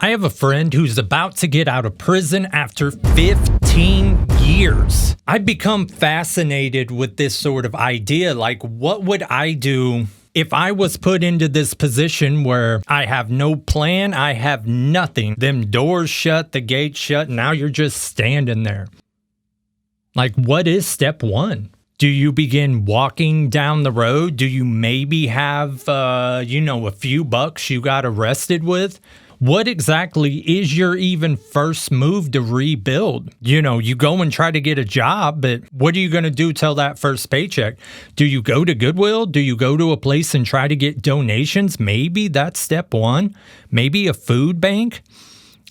I have a friend who's about to get out of prison after 15 years. I've become fascinated with this sort of idea. Like, what would I do if I was put into this position where I have no plan, I have nothing, them doors shut, the gates shut, and now you're just standing there? Like, what is step one? Do you begin walking down the road? Do you maybe have, a few bucks you got arrested with? What exactly is your even first move to rebuild? You go and try to get a job, but what are you going to do till that first paycheck? Do you go to Goodwill? Do you go to a place and try to get donations? Maybe that's step one. Maybe a food bank.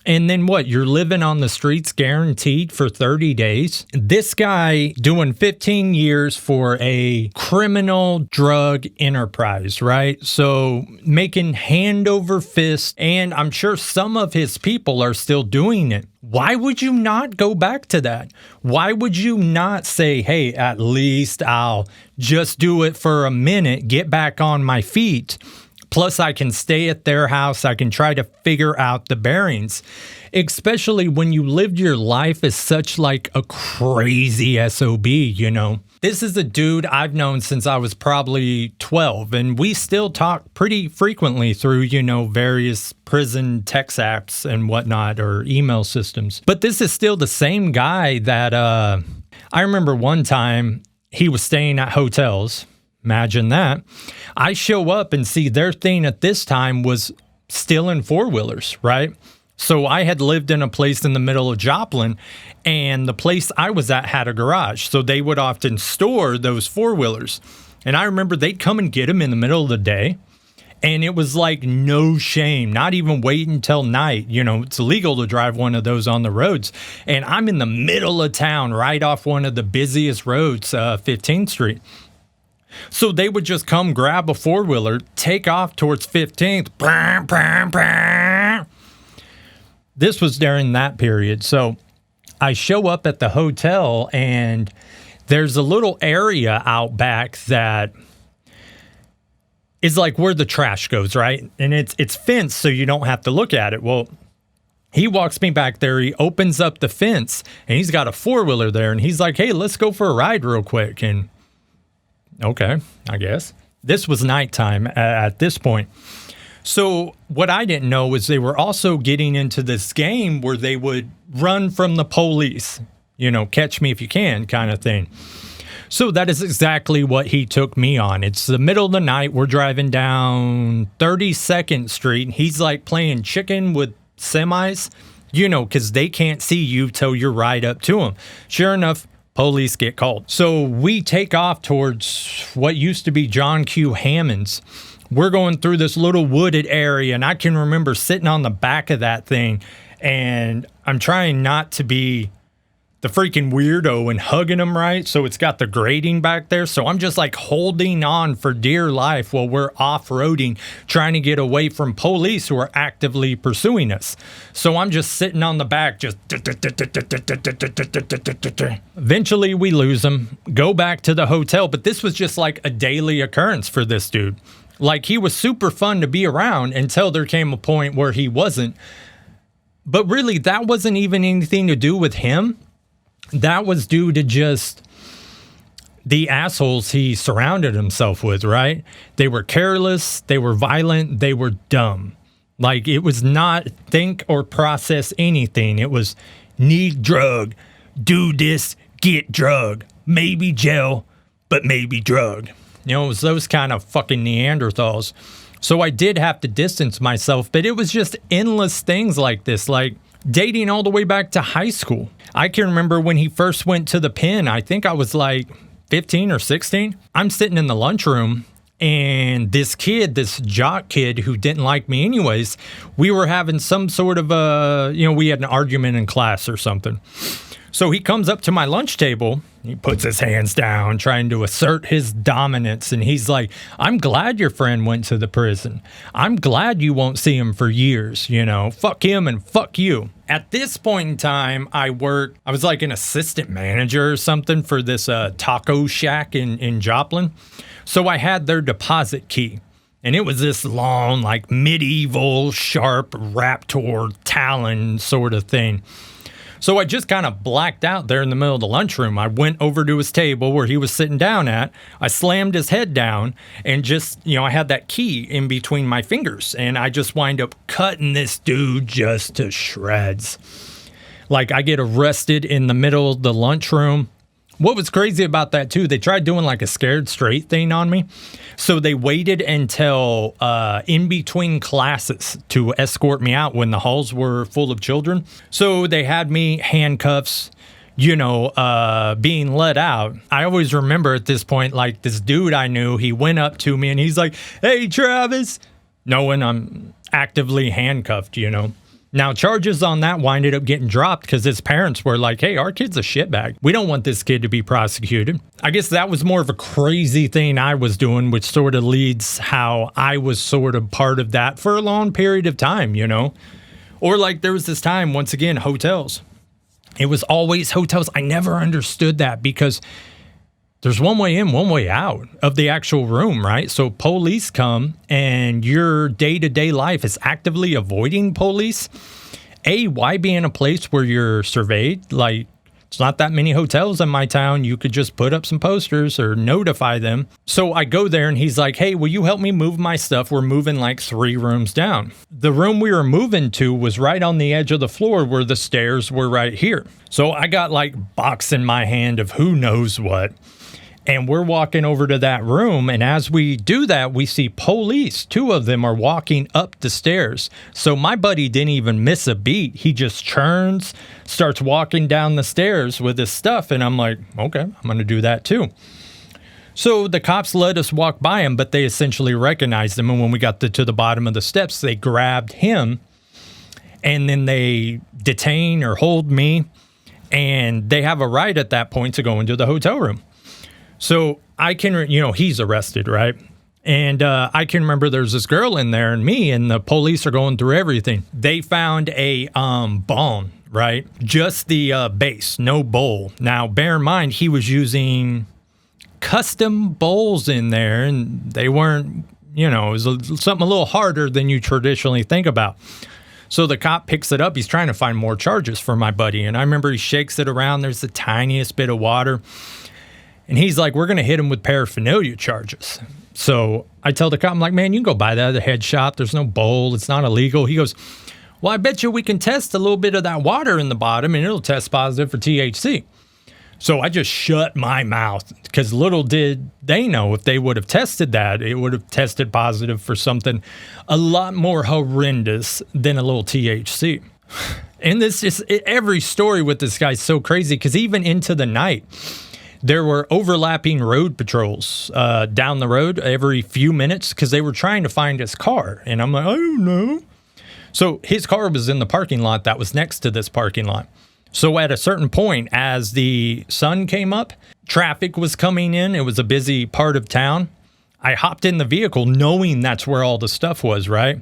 And then what? You're living on the streets guaranteed for 30 days. This guy doing 15 years for a criminal drug enterprise, right? So making hand over fist, and I'm sure some of his people are still doing it. Why would you not go back to that? Why would you not say, hey, at least I'll just do it for a minute, get back on my feet? Plus, I can stay at their house. I can try to figure out the bearings, especially when you lived your life as such like a crazy SOB, This is a dude I've known since I was probably 12, and we still talk pretty frequently through, various prison text apps and whatnot, or email systems. But this is still the same guy that I remember one time he was staying at hotels. Imagine that. I show up and see their thing at this time was stealing four-wheelers, right? So I had lived in a place in the middle of Joplin, and the place I was at had a garage. So they would often store those four-wheelers. And I remember they'd come and get them in the middle of the day. And it was like no shame, not even waiting until night. It's illegal to drive one of those on the roads. And I'm in the middle of town, right off one of the busiest roads, 15th Street. So they would just come grab a four-wheeler, take off towards 15th. This was during that period. So I show up at the hotel, and there's a little area out back that is like where the trash goes, right? And it's fenced, so you don't have to look at it. Well, he walks me back there. He opens up the fence, and he's got a four-wheeler there. And he's like, hey, let's go for a ride real quick. And okay, I guess. This was nighttime at this point. So what I didn't know was they were also getting into this game where they would run from the police, catch me if you can kind of thing. So that is exactly what he took me on. It's the middle of the night. We're driving down 32nd Street. He's like playing chicken with semis, because they can't see you till you're right up to them. Sure enough, police get called. So we take off towards what used to be John Q. Hammond's. We're going through this little wooded area, and I can remember sitting on the back of that thing, and I'm trying not to be the freaking weirdo and hugging them, right? So it's got the grating back there. So I'm just like holding on for dear life while we're off-roading, trying to get away from police who are actively pursuing us. So I'm just sitting on the back, just... Eventually we lose them, go back to the hotel. But this was just like a daily occurrence for this dude. Like, he was super fun to be around until there came a point where he wasn't. But really, that wasn't even anything to do with him. That was due to just the assholes he surrounded himself with, right? They were careless, they were violent, they were dumb. Like, it was not think or process anything. It was need drug, do this, get drug, maybe jail, but maybe drug. It was those kind of fucking Neanderthals. So I did have to distance myself, but it was just endless things like this, like dating all the way back to high school. I can remember when he first went to the pen, I think I was like 15 or 16. I'm sitting in the lunchroom, and this kid, this jock kid who didn't like me anyways, we were having some sort of we had an argument in class or something. So he comes up to my lunch table, he puts his hands down, trying to assert his dominance, and he's like, I'm glad your friend went to the prison. I'm glad you won't see him for years, fuck him and fuck you. At this point in time, I was like an assistant manager or something for this taco shack in Joplin. So I had their deposit key. And it was this long, like medieval, sharp raptor talon sort of thing. So I just kind of blacked out there in the middle of the lunchroom. I went over to his table where he was sitting down at. I slammed his head down and just, I had that key in between my fingers. And I just wind up cutting this dude just to shreds. Like, I get arrested in the middle of the lunchroom. What was crazy about that, too, they tried doing like a scared straight thing on me. So they waited until in between classes to escort me out when the halls were full of children. So they had me handcuffs, being let out. I always remember at this point, like this dude I knew, he went up to me and he's like, "Hey, Travis," knowing I'm actively handcuffed, Now, charges on that winded up getting dropped because his parents were like, "Hey, our kid's a shitbag. We don't want this kid to be prosecuted." I guess that was more of a crazy thing I was doing, which sort of leads how I was sort of part of that for a long period of time, Or like there was this time, once again, hotels. It was always hotels. I never understood that because there's one way in, one way out of the actual room, right? So police come and your day-to-day life is actively avoiding police. Why be in a place where you're surveyed? Like, it's not that many hotels in my town. You could just put up some posters or notify them. So I go there and he's like, "Hey, will you help me move my stuff? We're moving like 3 rooms down." The room we were moving to was right on the edge of the floor where the stairs were right here. So I got like box in my hand of who knows what. And we're walking over to that room, and as we do that, we see police. 2 of them are walking up the stairs. So my buddy didn't even miss a beat. He just churns, starts walking down the stairs with his stuff, and I'm like, okay, I'm going to do that too. So the cops let us walk by him, but they essentially recognized him, and when we got to the bottom of the steps, they grabbed him, and then they detain or hold me, and they have a right at that point to go into the hotel room. So I can, he's arrested, right? And I can remember there's this girl in there and me, and the police are going through everything. They found a bong, right? Just the base, no bowl. Now, bear in mind, he was using custom bowls in there, and they weren't, it was something a little harder than you traditionally think about. So the cop picks it up. He's trying to find more charges for my buddy. And I remember he shakes it around. There's the tiniest bit of water. And he's like, "We're going to hit him with paraphernalia charges." So I tell the cop, I'm like, "Man, you can go buy that at the head shop. There's no bowl. It's not illegal." He goes, "Well, I bet you we can test a little bit of that water in the bottom and it'll test positive for THC." So I just shut my mouth because little did they know if they would have tested that, it would have tested positive for something a lot more horrendous than a little THC. And every story with this guy's so crazy because even into the night, there were overlapping road patrols down the road every few minutes because they were trying to find his car. And I'm like, "I don't know." So his car was in the parking lot that was next to this parking lot. So at a certain point, as the sun came up, traffic was coming in. It was a busy part of town. I hopped in the vehicle knowing that's where all the stuff was, right?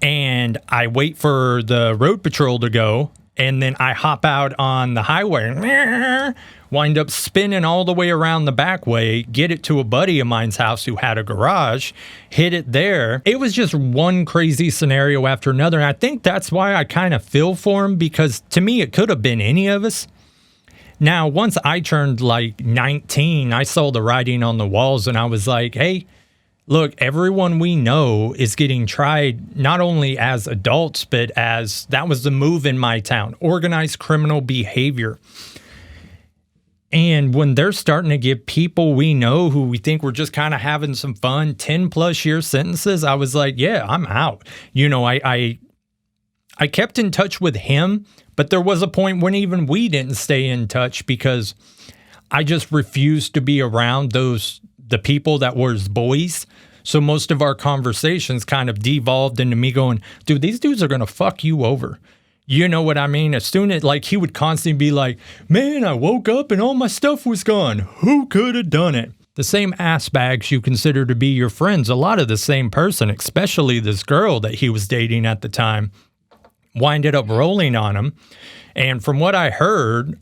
And I wait for the road patrol to go. And then I hop out on the highway, wind up spinning all the way around the back way, get it to a buddy of mine's house who had a garage, hit it there. It was just one crazy scenario after another. And I think that's why I kind of feel for him, because to me, it could have been any of us. Now, once I turned like 19, I saw the writing on the walls and I was like, "Hey, look, everyone we know is getting tried not only as adults, but as that was the move in my town, organized criminal behavior." And when they're starting to give people we know who we think we're just kind of having some fun 10 plus year sentences, I was like, yeah, I'm out. I kept in touch with him, but there was a point when even we didn't stay in touch because I just refused to be around the people that were his boys. So most of our conversations kind of devolved into me going, "Dude, these dudes are going to fuck you over." You know what I mean? As soon as, he would constantly be like, "Man, I woke up and all my stuff was gone. Who could have done it?" The same ass bags you consider to be your friends, a lot of the same person, especially this girl that he was dating at the time, winded up rolling on him. And from what I heard,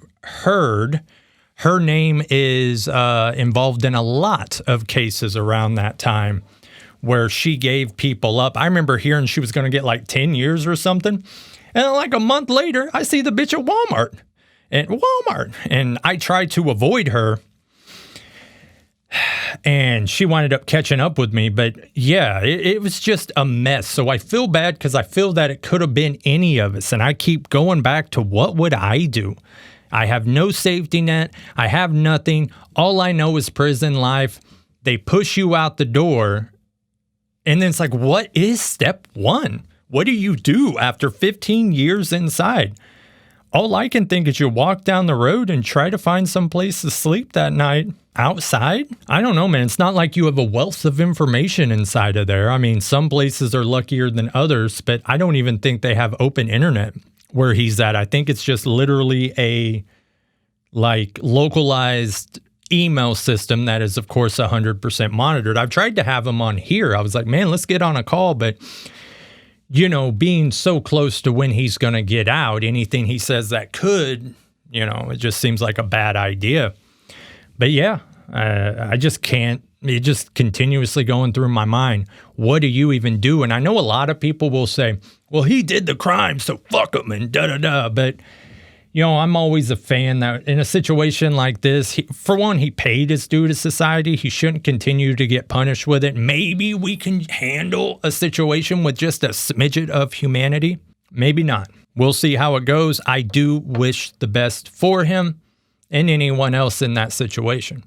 her name is involved in a lot of cases around that time where she gave people up. I remember hearing she was going to get like 10 years or something. And then like a month later, I see the bitch at Walmart. And I tried to avoid her. And she wound up catching up with me. But yeah, it was just a mess. So I feel bad because I feel that it could have been any of us. And I keep going back to what would I do? I have no safety net. I have nothing. All I know is prison life. They push you out the door. And then it's like, what is step one? What do you do after 15 years inside? All I can think is you walk down the road and try to find some place to sleep that night. Outside? I don't know, man. It's not like you have a wealth of information inside of there. I mean, some places are luckier than others, but I don't even think they have open internet where he's at. I think it's just literally a like localized email system that is, of course, 100% monitored. I've tried to have him on here. I was like, man, let's get on a call. But, you know, being so close to when he's going to get out, anything he says that could, you know, it just seems like a bad idea. But yeah, I just can't, it just continuously going through my mind. What do you even do? And I know a lot of people will say, well, he did the crime, so fuck him and da-da-da. But, you know, I'm always a fan that in a situation like this, for one, he paid his due to society. He shouldn't continue to get punished with it. Maybe we can handle a situation with just a smidget of humanity. Maybe not. We'll see how it goes. I do wish the best for him and anyone else in that situation.